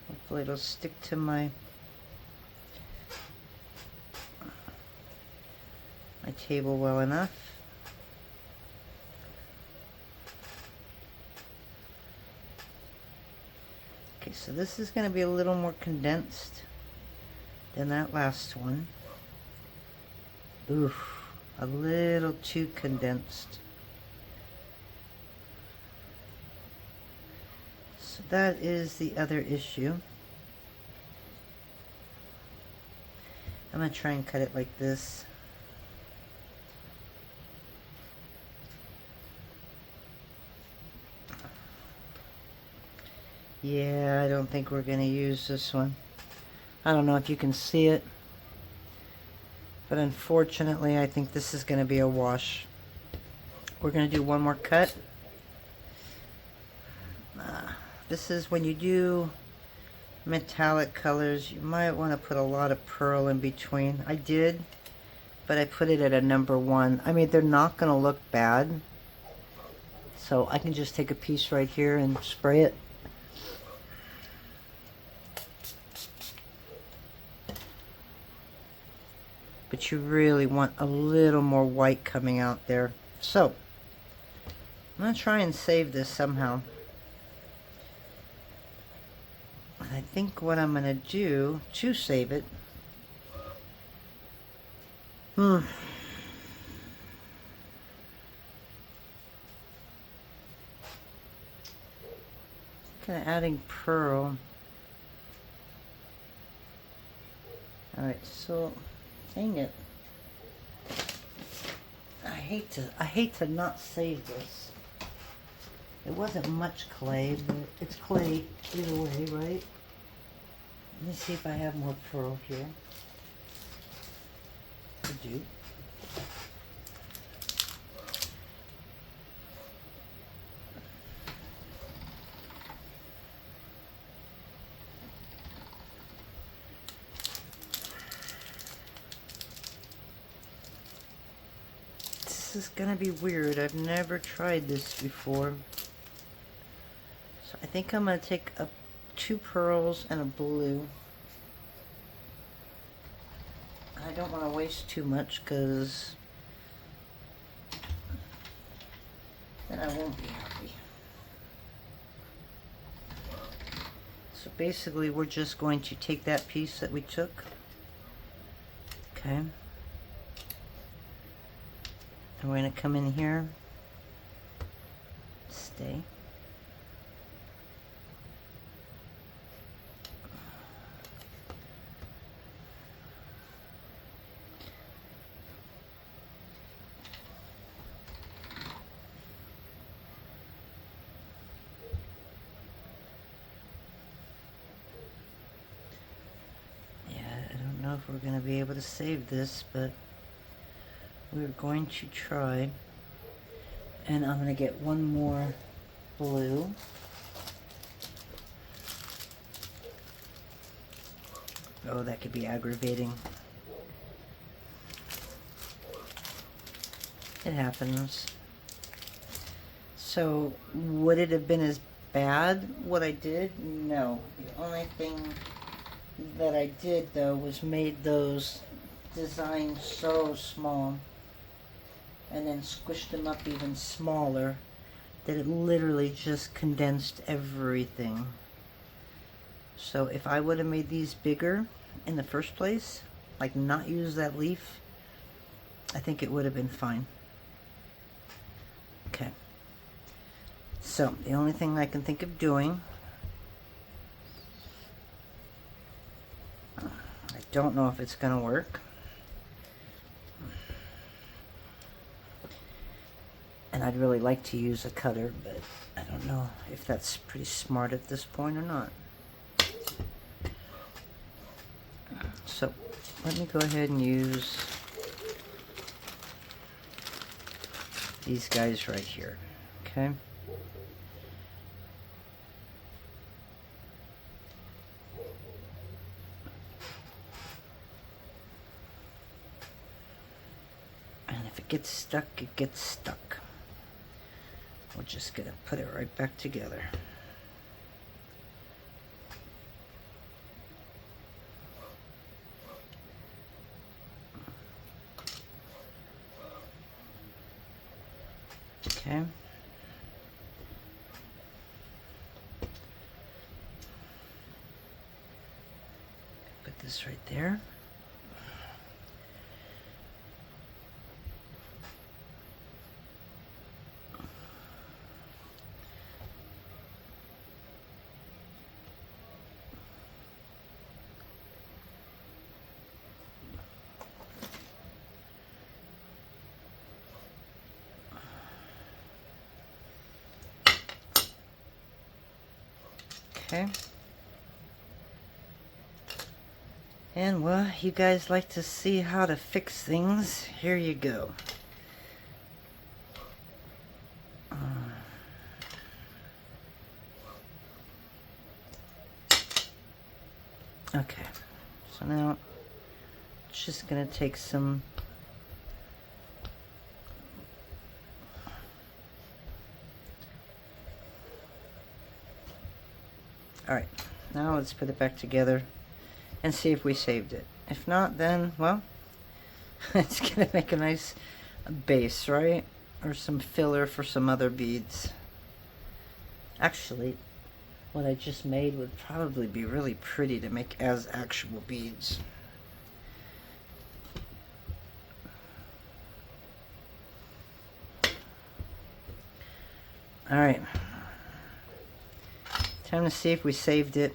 Hopefully it'll stick to my table well enough. Okay, so this is going to be a little more condensed than that last one. Oof, a little too condensed. So that is the other issue. I'm going to try and cut it like this. Yeah, I don't think we're going to use this one. I don't know if you can see it, but unfortunately I think this is going to be a wash. We're going to do one more cut. This is when you do metallic colors, you might want to put a lot of pearl in between. I did, but I put it at a number 1. I mean, they're not going to look bad, so I can just take a piece right here and spray it. But you really want a little more white coming out there. So, I'm going to try and save this somehow. I think what I'm going to do to save it... Kind of adding pearl. Alright, so... Dang it. I hate to not save this. It wasn't much clay, but it's clay either way, right? Let me see if I have more pearl here. I do. This is gonna be weird. I've never tried this before. So I think I'm gonna take 2 pearls and a blue. I don't want to waste too much because then I won't be happy. So basically we're just going to take that piece that we took. Okay. And we're going to come in here, stay. Yeah, I don't know if we're going to be able to save this, but we're going to try, and I'm going to get one more blue. Oh, that could be aggravating. It happens. So, would it have been as bad what I did? No. The only thing that I did, though, was made those designs so small, and then squished them up even smaller, that it literally just condensed everything. So if I would have made these bigger in the first place, like not use that leaf, I think it would have been fine. Okay. So the only thing I can think of doing, I don't know if it's going to work. And I'd really like to use a cutter, but I don't know if that's pretty smart at this point or not. So let me go ahead and use these guys right here, okay? it gets stuck, it gets stuck. We're just gonna put it right back together. Okay. Put this right there. Okay. And well, you guys like to see how to fix things. Here you go. Okay. So now it's just going to take some Alright, now let's put it back together and see if we saved it. If not, then, well, it's going to make a nice base, right? Or some filler for some other beads. Actually, what I just made would probably be really pretty to make as actual beads. Alright. Time to see if we saved it.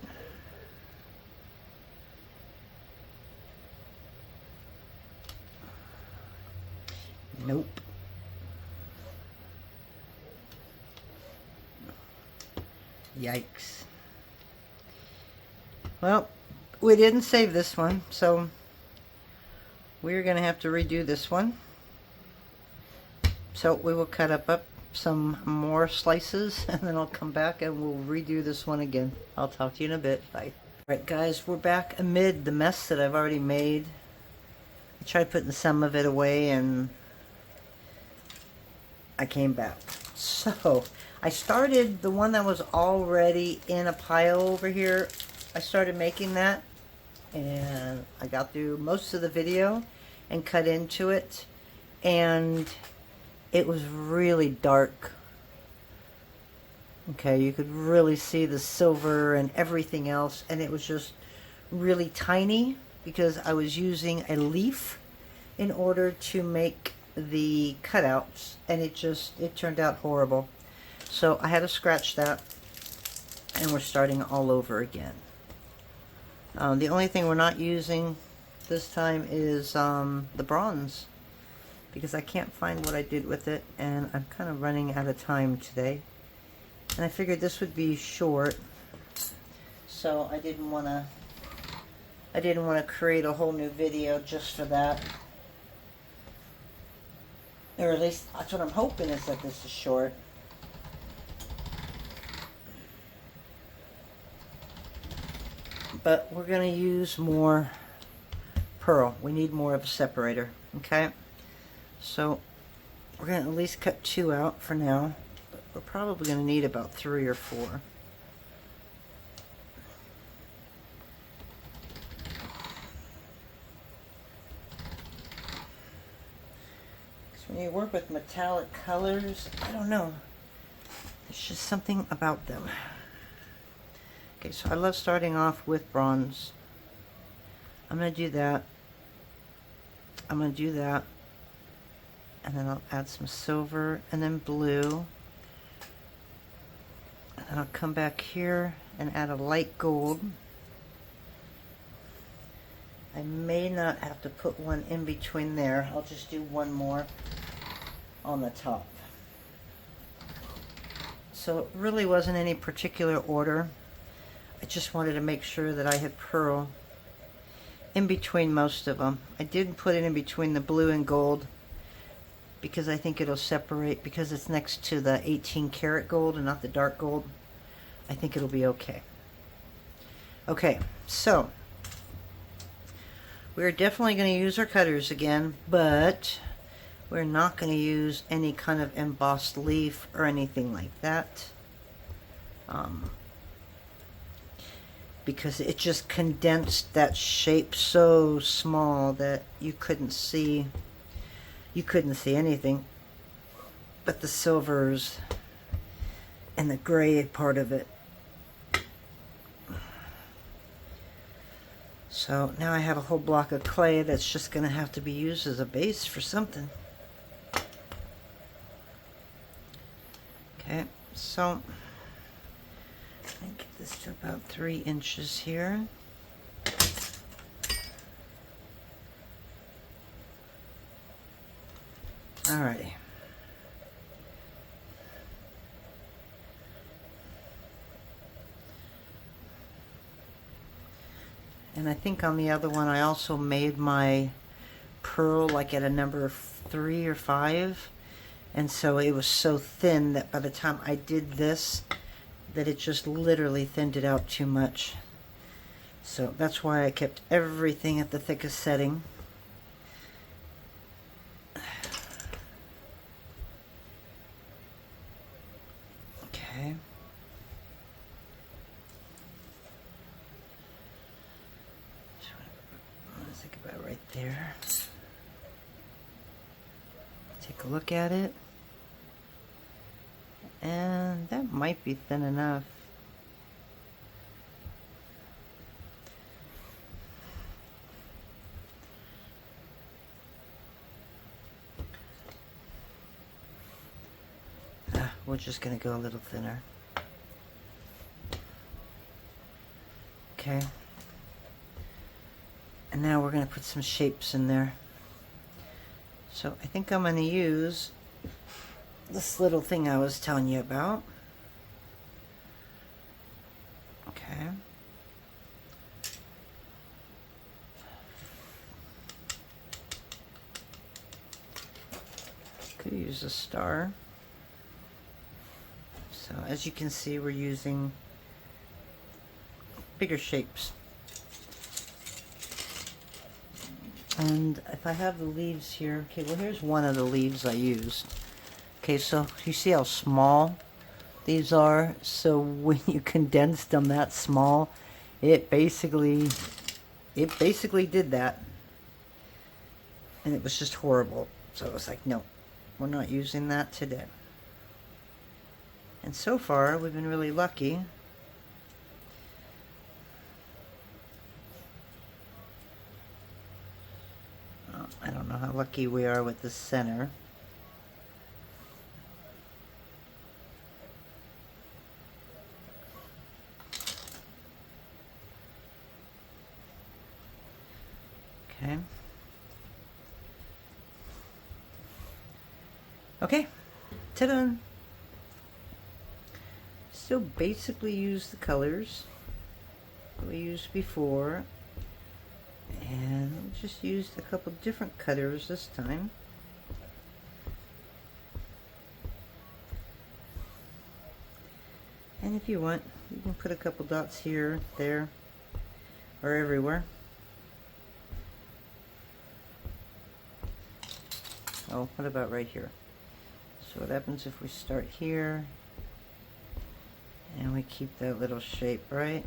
Nope. Yikes. Well, we didn't save this one, so we're going to have to redo this one. So we will cut up some more slices, and then I'll come back and we'll redo this one again. I'll talk to you in a bit. Bye. Alright guys, we're back amid the mess that I've already made. I tried putting some of it away and I came back. So I started the one that was already in a pile over here. I started making that and I got through most of the video and cut into it, and it was really dark. Okay, you could really see the silver and everything else, and it was just really tiny because I was using a leaf in order to make the cutouts, and it turned out horrible. So I had to scratch that, and we're starting all over again. The only thing we're not using this time is the bronze, because I can't find what I did with it, and I'm kind of running out of time today. And I figured this would be short, so I didn't want to create a whole new video just for that. Or at least that's what I'm hoping, is that this is short. But we're going to use more pearl. We need more of a separator, okay? So we're going to at least cut 2 out for now. But we're probably going to need about 3 or 4. When you work with metallic colors, I don't know, there's just something about them. Okay, so I love starting off with bronze. I'm going to do that. I'm going to do that. And then I'll add some silver and then blue. And then I'll come back here and add a light gold. I may not have to put one in between there. I'll just do one more on the top. So it really wasn't any particular order. I just wanted to make sure that I had pearl in between most of them. I didn't put it in between the blue and gold because I think it'll separate, because it's next to the 18 karat gold and not the dark gold. I think it'll be okay. Okay, so we're definitely going to use our cutters again, but We're not going to use any kind of embossed leaf or anything like that. Because it just condensed that shape so small that you couldn't see anything but the silvers and the gray part of it. So now I have a whole block of clay that's just going to have to be used as a base for something. Okay, so I get this to about 3 inches here. Alrighty. And I think on the other one I also made my pearl like at a number 3 or 5. And so it was so thin that by the time I did this, that it just literally thinned it out too much. So that's why I kept everything at the thickest setting. Okay. I think about right there. Take a look at it. And that might be thin enough. We're just going to go a little thinner. Okay. And now we're going to put some shapes in there. So I think I'm going to use this little thing I was telling you about. Okay. Could use a star. So as you can see, we're using bigger shapes. And if I have the leaves here, okay, well here's one of the leaves I used. Okay, so you see how small these are? So when you condensed them that small, it basically did that. And it was just horrible. So I was like, no, we're not using that today. And so far, we've been really lucky. I don't know how lucky we are with the center. Okay. Okay. Ta-da! Still basically use the colors that we used before. And just used a couple different colors this time. And if you want, you can put a couple dots here, there, or everywhere. Oh, what about right here? So what happens if we start here and we keep that little shape, right?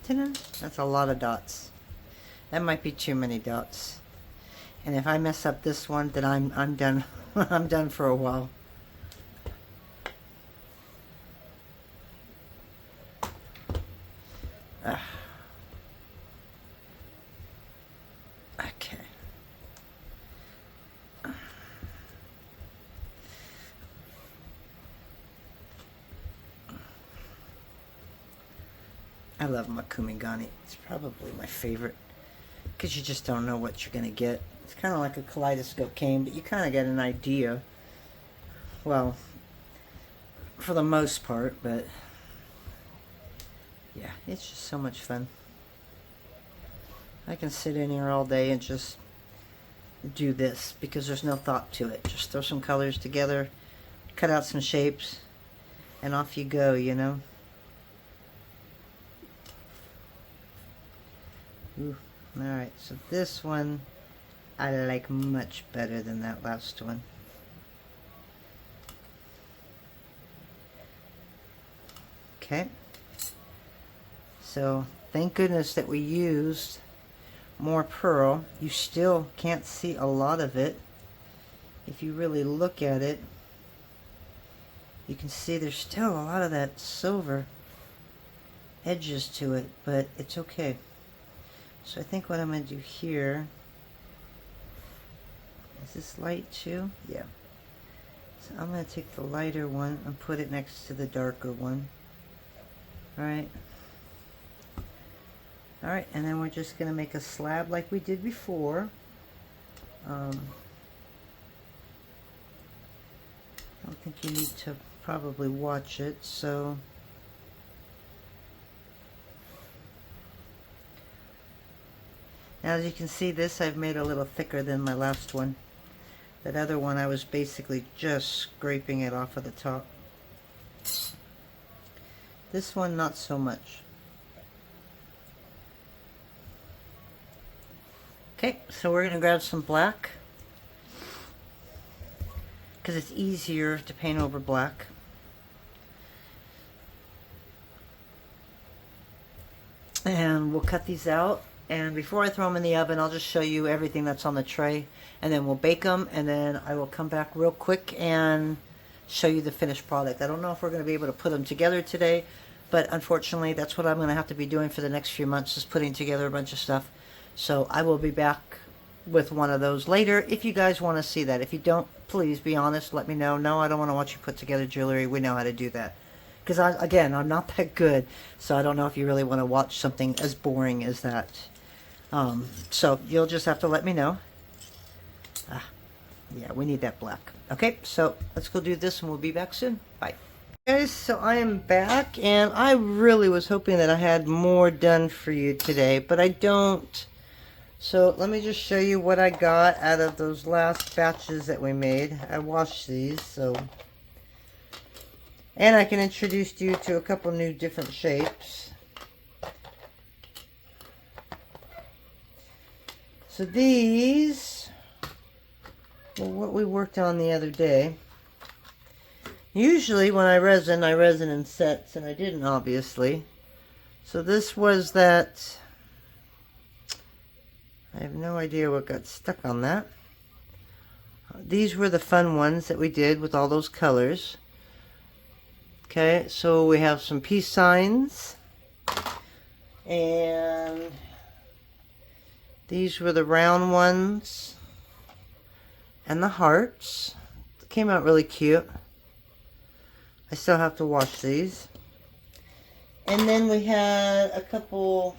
Ta-da! That's a lot of dots. That might be too many dots. And if I mess up this one, then I'm done. I'm done for a while. Okay. I love Mokume Gane. It's probably my favorite because you just don't know what you're going to get. It's kind of like a kaleidoscope cane, but you kind of get an idea. Well, for the most part, but yeah, it's just so much fun. I can sit in here all day and just do this because there's no thought to it. Just throw some colors together, cut out some shapes, and off you go, you know. Ooh. Alright, so this one I like much better than that last one. Okay. So thank goodness that we used more pearl. You still can't see a lot of it. If you really look at it, you can see there's still a lot of that silver edges to it, but it's okay. So I think what I'm going to do here, is this light too? Yeah. So I'm going to take the lighter one and put it next to the darker one. Alright. Alright, and then we're just going to make a slab like we did before. I don't think you need to probably watch it, so now as you can see, this I've made a little thicker than my last one. That other one I was basically just scraping it off of the top. This one not so much. Okay, so we're going to grab some black, because it's easier to paint over black. And we'll cut these out, and before I throw them in the oven, I'll just show you everything that's on the tray, and then we'll bake them, and then I will come back real quick and show you the finished product. I don't know if we're going to be able to put them together today, but unfortunately that's what I'm going to have to be doing for the next few months, is putting together a bunch of stuff. So I will be back with one of those later if you guys want to see that. If you don't, please be honest, let me know. No, I don't want to watch you put together jewelry. We know how to do that. Because, again, I'm not that good, so I don't know if you really want to watch something as boring as that. So you'll just have to let me know. Yeah, we need that black. Okay, so let's go do this and we'll be back soon. Bye. Guys, so I am back, and I really was hoping that I had more done for you today, but I don't. So let me just show you what I got out of those last batches that we made. I washed these, so, and I can introduce you to a couple new different shapes. So these were what we worked on the other day. Usually when I resin in sets, and I didn't, obviously. So this was that. I have no idea what got stuck on that. These were the fun ones that we did with all those colors. Okay, so we have some peace signs. And these were the round ones. And the hearts. They came out really cute. I still have to wash these. And then we had a couple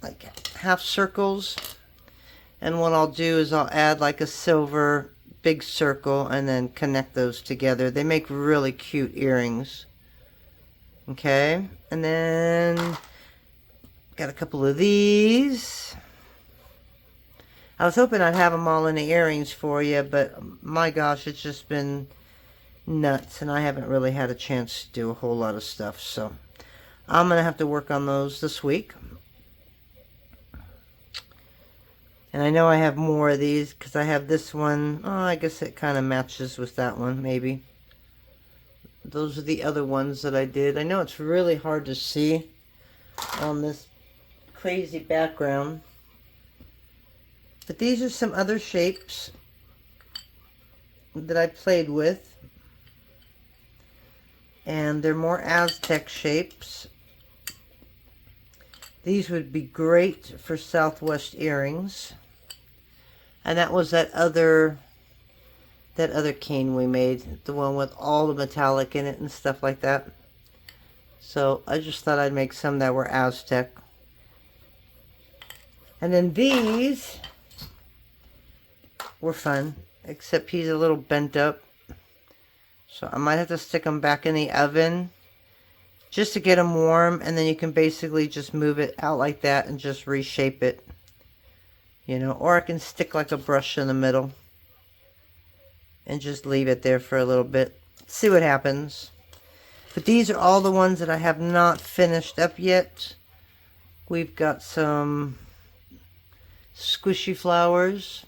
like half circles, and what I'll do is I'll add like a silver big circle and then connect those together. They make really cute earrings. Okay, and then got a couple of these. I was hoping I'd have them all in the earrings for you, but my gosh, it's just been nuts, and I haven't really had a chance to do a whole lot of stuff, so I'm gonna have to work on those this week. And I know I have more of these because I have this one. Oh, I guess it kind of matches with that one, maybe. Those are the other ones that I did. I know it's really hard to see on this crazy background. But these are some other shapes that I played with. And they're more Aztec shapes. These would be great for Southwest earrings. And that was that other cane we made, the one with all the metallic in it and stuff like that. So I just thought I'd make some that were Aztec. And then these were fun, except he's a little bent up. So I might have to stick them back in the oven just to get them warm, and then you can basically just move it out like that and just reshape it. You know, or I can stick like a brush in the middle and just leave it there for a little bit. See what happens. But these are all the ones that I have not finished up yet. We've got some squishy flowers.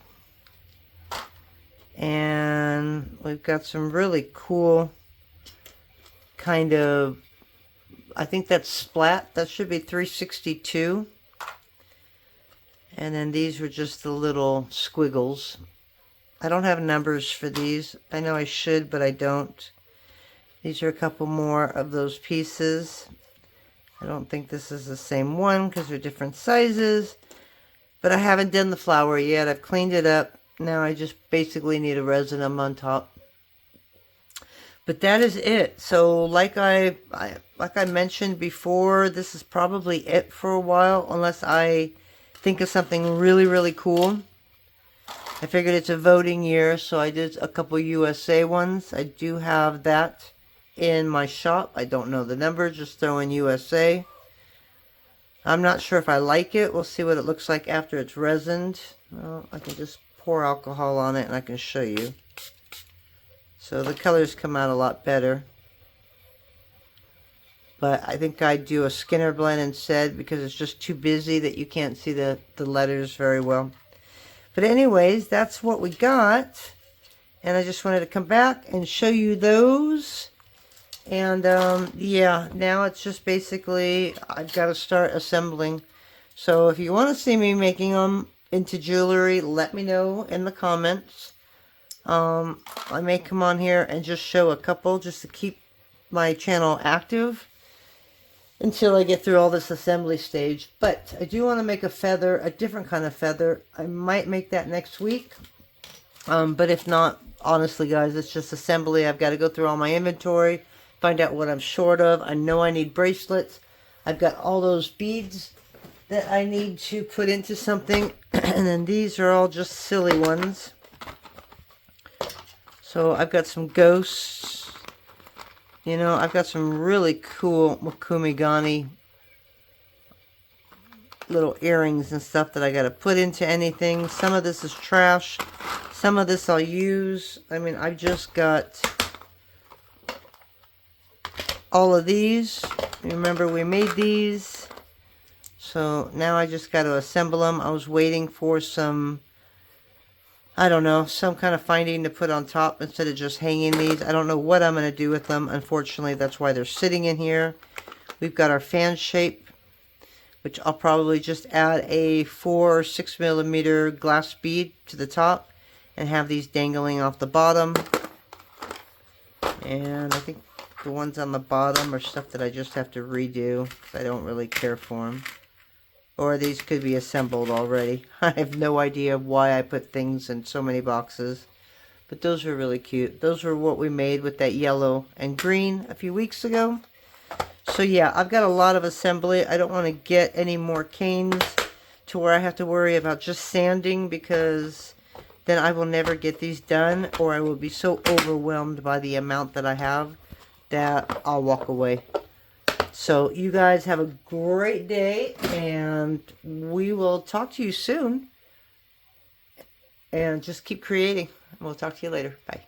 And we've got some really cool kind of, I think that's splat. That should be 362. And then these were just the little squiggles. I don't have numbers for these. I know I should, but I don't. These are a couple more of those pieces. I don't think this is the same one because they're different sizes. But I haven't done the flower yet. I've cleaned it up. Now I just basically need a resin on top. But that is it. So like I mentioned before, this is probably it for a while, unless I think of something really, really cool. I figured it's a voting year, so I did a couple USA ones. I do have that in my shop. I don't know the number, just throw in USA. I'm not sure if I like it. We'll see what it looks like after it's resined. Well, I can just pour alcohol on it and I can show you. So the colors come out a lot better. But I think I'd do a Skinner blend instead because it's just too busy that you can't see the letters very well. But anyways, that's what we got. And I just wanted to come back and show you those. And yeah, now it's just basically, I've got to start assembling. So if you want to see me making them into jewelry, let me know in the comments. I may come on here and just show a couple just to keep my channel active until I get through all this assembly stage. But I do want to make a feather, a different kind of feather. I might make that next week. But if not, honestly guys, it's just assembly. I've got to go through all my inventory, find out what I'm short of. I know I need bracelets. I've got all those beads that I need to put into something. And then these are all just silly ones. So I've got some ghosts. You know, I've got some really cool Mokume Gane little earrings and stuff that I got to put into anything. Some of this is trash. Some of this I'll use. I mean, I've just got all of these. Remember, we made these. So now I just got to assemble them. I was waiting for some, I don't know, some kind of finding to put on top instead of just hanging these. I don't know what I'm going to do with them. Unfortunately, that's why they're sitting in here. We've got our fan shape, which I'll probably just add a 4 or 6 millimeter glass bead to the top and have these dangling off the bottom. And I think the ones on the bottom are stuff that I just have to redo because I don't really care for them. Or these could be assembled already. I have no idea why I put things in so many boxes. But those are really cute. Those are what we made with that yellow and green a few weeks ago. So yeah, I've got a lot of assembly. I don't want to get any more canes to where I have to worry about just sanding, because then I will never get these done, or I will be so overwhelmed by the amount that I have that I'll walk away. So you guys have a great day, and we will talk to you soon. And just keep creating. We'll talk to you later. Bye.